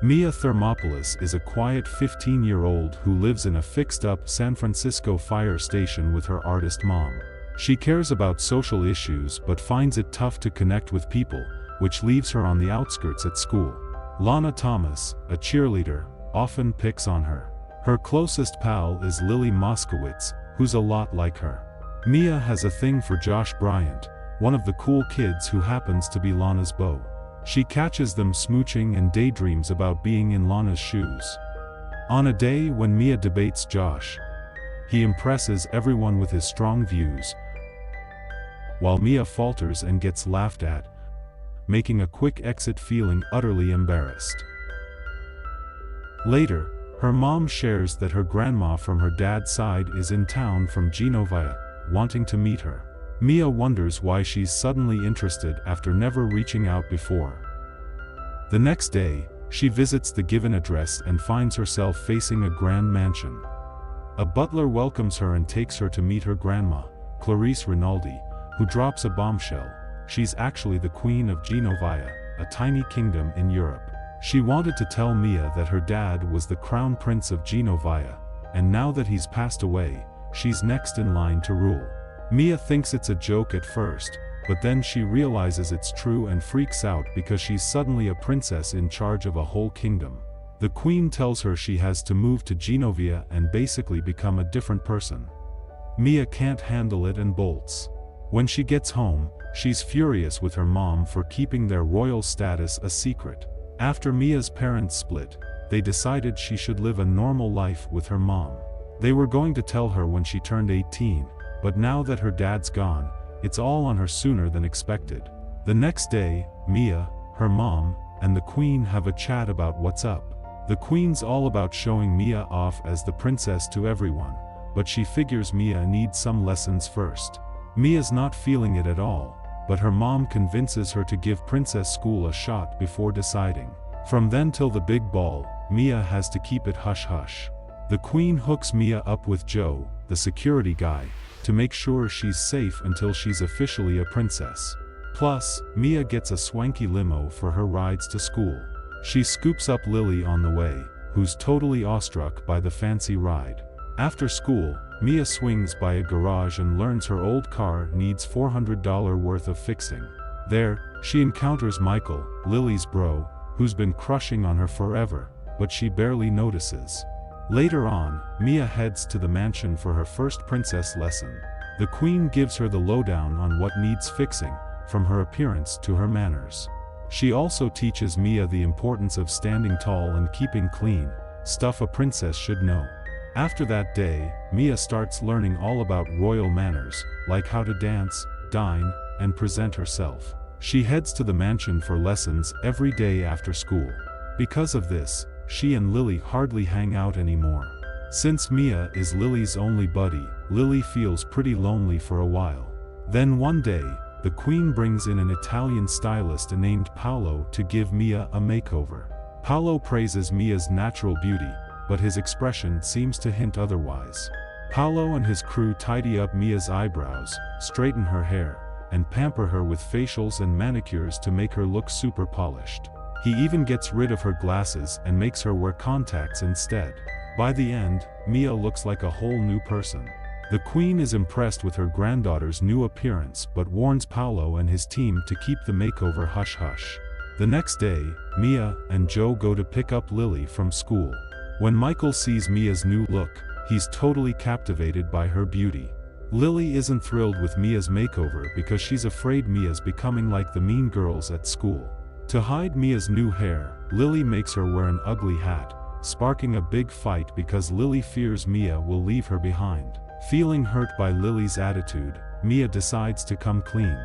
Mia Thermopolis is a quiet 15-year-old who lives in a fixed-up San Francisco fire station with her artist mom. She cares about social issues but finds it tough to connect with people, which leaves her on the outskirts at school. Lana Thomas, a cheerleader, often picks on her. Her closest pal is Lily Moskowitz, who's a lot like her. Mia has a thing for Josh Bryant, one of the cool kids who happens to be Lana's beau. She catches them smooching and daydreams about being in Lana's shoes. On a day when Mia debates Josh, he impresses everyone with his strong views, while Mia falters and gets laughed at, making a quick exit feeling utterly embarrassed. Later, her mom shares that her grandma from her dad's side is in town from Genovia, wanting to meet her. Mia wonders why she's suddenly interested after never reaching out before. The next day, she visits the given address and finds herself facing a grand mansion. A butler welcomes her and takes her to meet her grandma, Clarice Rinaldi, who drops a bombshell. She's actually the Queen of Genovia, a tiny kingdom in Europe. She wanted to tell Mia that her dad was the Crown Prince of Genovia, and now that he's passed away, she's next in line to rule. Mia thinks it's a joke at first, but then she realizes it's true and freaks out because she's suddenly a princess in charge of a whole kingdom. The queen tells her she has to move to Genovia and basically become a different person. Mia can't handle it and bolts. When she gets home, she's furious with her mom for keeping their royal status a secret. After Mia's parents split, they decided she should live a normal life with her mom. They were going to tell her when she turned 18, but now that her dad's gone, it's all on her sooner than expected. The next day, Mia, her mom, and the queen have a chat about what's up. The queen's all about showing Mia off as the princess to everyone, but she figures Mia needs some lessons first. Mia's not feeling it at all, but her mom convinces her to give princess school a shot before deciding. From then till the big ball, Mia has to keep it hush-hush. The queen hooks Mia up with Joe, the security guy, to make sure she's safe until she's officially a princess. Plus, Mia gets a swanky limo for her rides to school. She scoops up Lily on the way, who's totally awestruck by the fancy ride. After school, Mia swings by a garage and learns her old car needs $400 worth of fixing. There, she encounters Michael, Lily's bro, who's been crushing on her forever, but she barely notices. Later on, Mia heads to the mansion for her first princess lesson. The queen gives her the lowdown on what needs fixing, from her appearance to her manners. She also teaches Mia the importance of standing tall and keeping clean, stuff a princess should know. After that day, Mia starts learning all about royal manners, like how to dance, dine, and present herself. She heads to the mansion for lessons every day after school. Because of this, she and Lily hardly hang out anymore. Since Mia is Lily's only buddy, Lily feels pretty lonely for a while. Then one day, the queen brings in an Italian stylist named Paolo to give Mia a makeover. Paolo praises Mia's natural beauty, but his expression seems to hint otherwise. Paolo and his crew tidy up Mia's eyebrows, straighten her hair, and pamper her with facials and manicures to make her look super polished. He even gets rid of her glasses and makes her wear contacts instead. By the end, Mia looks like a whole new person. The queen is impressed with her granddaughter's new appearance but warns Paolo and his team to keep the makeover hush-hush. The next day, Mia and Joe go to pick up Lily from school. When Michael sees Mia's new look, he's totally captivated by her beauty. Lily isn't thrilled with Mia's makeover because she's afraid Mia's becoming like the mean girls at school. To hide Mia's new hair, Lily makes her wear an ugly hat, sparking a big fight because Lily fears Mia will leave her behind. Feeling hurt by Lily's attitude, Mia decides to come clean.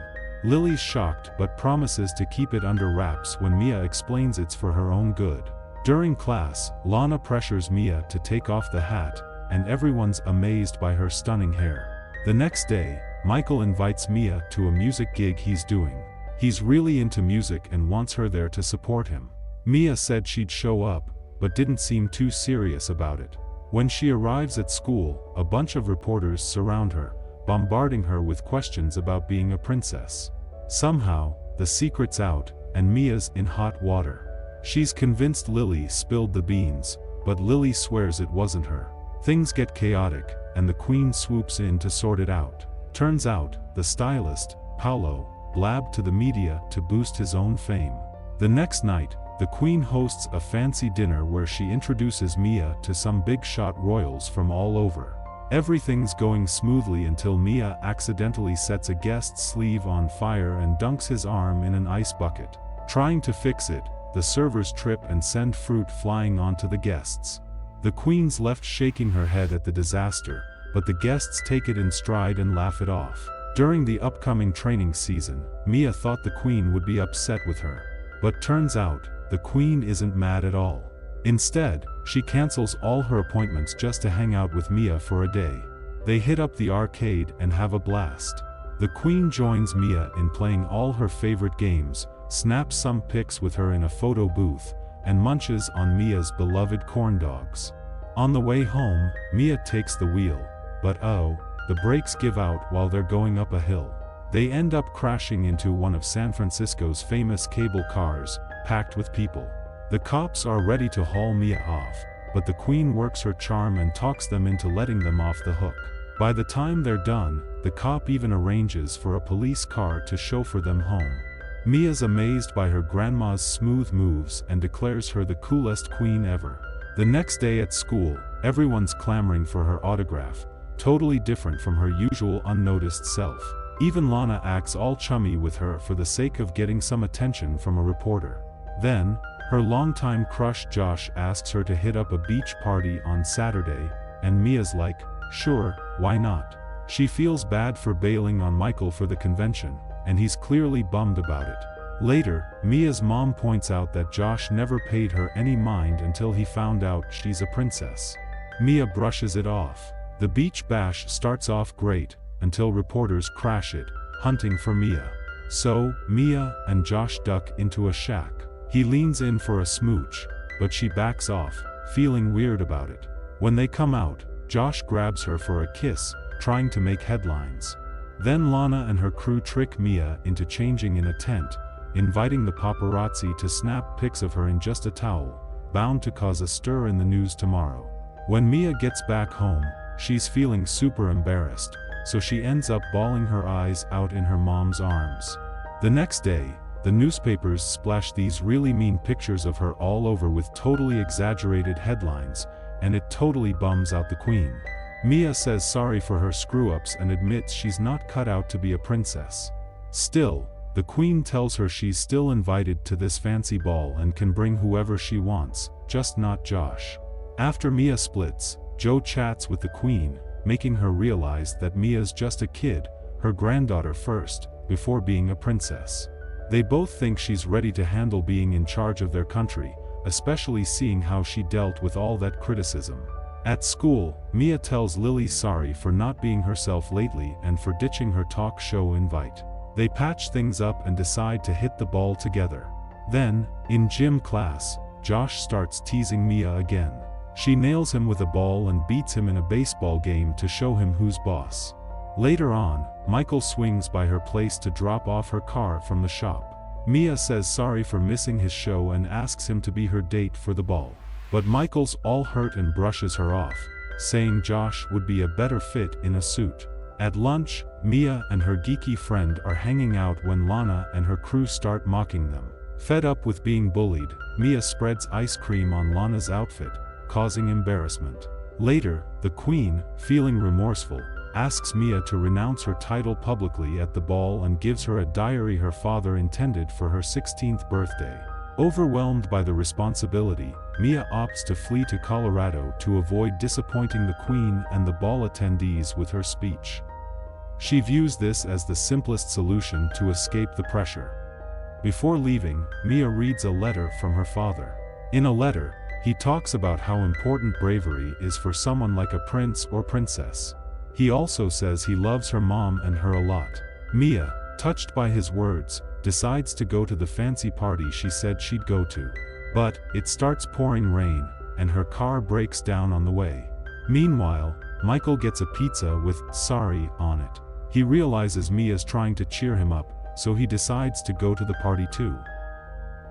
Lily's shocked but promises to keep it under wraps when Mia explains it's for her own good. During class, Lana pressures Mia to take off the hat, and everyone's amazed by her stunning hair. The next day, Michael invites Mia to a music gig he's doing. He's really into music and wants her there to support him. Mia said she'd show up, but didn't seem too serious about it. When she arrives at school, a bunch of reporters surround her, bombarding her with questions about being a princess. Somehow, the secret's out, and Mia's in hot water. She's convinced Lily spilled the beans, but Lily swears it wasn't her. Things get chaotic, and the queen swoops in to sort it out. Turns out, the stylist, Paolo, blabbed to the media to boost his own fame. The next night, the queen hosts a fancy dinner where she introduces Mia to some big-shot royals from all over. Everything's going smoothly until Mia accidentally sets a guest's sleeve on fire and dunks his arm in an ice bucket. Trying to fix it, the servers trip and send fruit flying onto the guests. The queen's left shaking her head at the disaster, but the guests take it in stride and laugh it off. During the upcoming training season, Mia thought the queen would be upset with her. But turns out, the queen isn't mad at all. Instead, she cancels all her appointments just to hang out with Mia for a day. They hit up the arcade and have a blast. The queen joins Mia in playing all her favorite games, snaps some pics with her in a photo booth, and munches on Mia's beloved corn dogs. On the way home, Mia takes the wheel, but oh, the brakes give out while they're going up a hill. They end up crashing into one of San Francisco's famous cable cars, packed with people. The cops are ready to haul Mia off, but the queen works her charm and talks them into letting them off the hook. By the time they're done, the cop even arranges for a police car to chauffeur them home. Mia's amazed by her grandma's smooth moves and declares her the coolest queen ever. The next day at school, everyone's clamoring for her autograph, totally different from her usual unnoticed self. Even Lana acts all chummy with her for the sake of getting some attention from a reporter. Then, her longtime crush Josh asks her to hit up a beach party on Saturday, and Mia's like, sure, why not? She feels bad for bailing on Michael for the convention, and he's clearly bummed about it. Later, Mia's mom points out that Josh never paid her any mind until he found out she's a princess. Mia brushes it off. The beach bash starts off great, until reporters crash it, hunting for Mia. So, Mia and Josh duck into a shack. He leans in for a smooch, but she backs off, feeling weird about it. When they come out, Josh grabs her for a kiss, trying to make headlines. Then Lana and her crew trick Mia into changing in a tent, inviting the paparazzi to snap pics of her in just a towel, bound to cause a stir in the news tomorrow. When Mia gets back home, she's feeling super embarrassed, so she ends up bawling her eyes out in her mom's arms. The next day, the newspapers splash these really mean pictures of her all over with totally exaggerated headlines, and it totally bums out the queen. Mia says sorry for her screw-ups and admits she's not cut out to be a princess. Still, the queen tells her she's still invited to this fancy ball and can bring whoever she wants, just not Josh. After Mia splits, Joe chats with the queen, making her realize that Mia's just a kid, her granddaughter first, before being a princess. They both think she's ready to handle being in charge of their country, especially seeing how she dealt with all that criticism. At school, Mia tells Lily sorry for not being herself lately and for ditching her talk show invite. They patch things up and decide to hit the ball together. Then, in gym class, Josh starts teasing Mia again. She nails him with a ball and beats him in a baseball game to show him who's boss. Later on, Michael swings by her place to drop off her car from the shop. Mia says sorry for missing his show and asks him to be her date for the ball. But Michael's all hurt and brushes her off, saying Josh would be a better fit in a suit. At lunch, Mia and her geeky friend are hanging out when Lana and her crew start mocking them. Fed up with being bullied, Mia spreads ice cream on Lana's outfit, causing embarrassment. Later, the queen, feeling remorseful, asks Mia to renounce her title publicly at the ball and gives her a diary her father intended for her 16th birthday. Overwhelmed by the responsibility, Mia opts to flee to Colorado to avoid disappointing the queen and the ball attendees with her speech. She views this as the simplest solution to escape the pressure. Before leaving, Mia reads a letter from her father. In a letter, he talks about how important bravery is for someone like a prince or princess. He also says he loves her mom and her a lot. Mia, touched by his words, decides to go to the fancy party she said she'd go to. But, it starts pouring rain, and her car breaks down on the way. Meanwhile, Michael gets a pizza with "sorry" on it. He realizes Mia's trying to cheer him up, so he decides to go to the party too.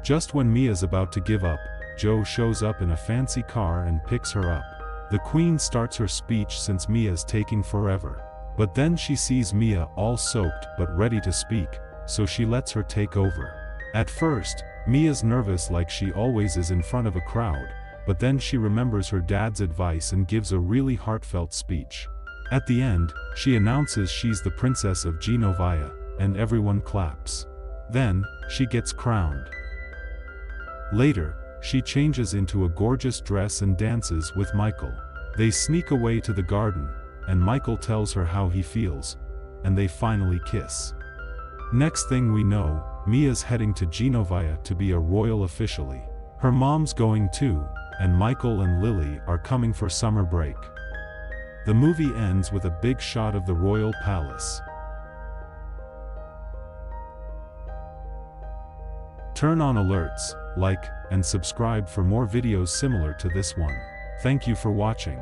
Just when Mia's about to give up, Joe shows up in a fancy car and picks her up. The queen starts her speech since Mia's taking forever. But then she sees Mia all soaked but ready to speak, so she lets her take over. At first, Mia's nervous like she always is in front of a crowd, but then she remembers her dad's advice and gives a really heartfelt speech. At the end, she announces she's the princess of Genovia, and everyone claps. Then, she gets crowned. Later, she changes into a gorgeous dress and dances with Michael. They sneak away to the garden, and Michael tells her how he feels, and they finally kiss. Next thing we know, Mia's heading to Genovia to be a royal officially. Her mom's going too, and Michael and Lily are coming for summer break. The movie ends with a big shot of the royal palace. Turn on alerts, like, and subscribe for more videos similar to this one. Thank you for watching.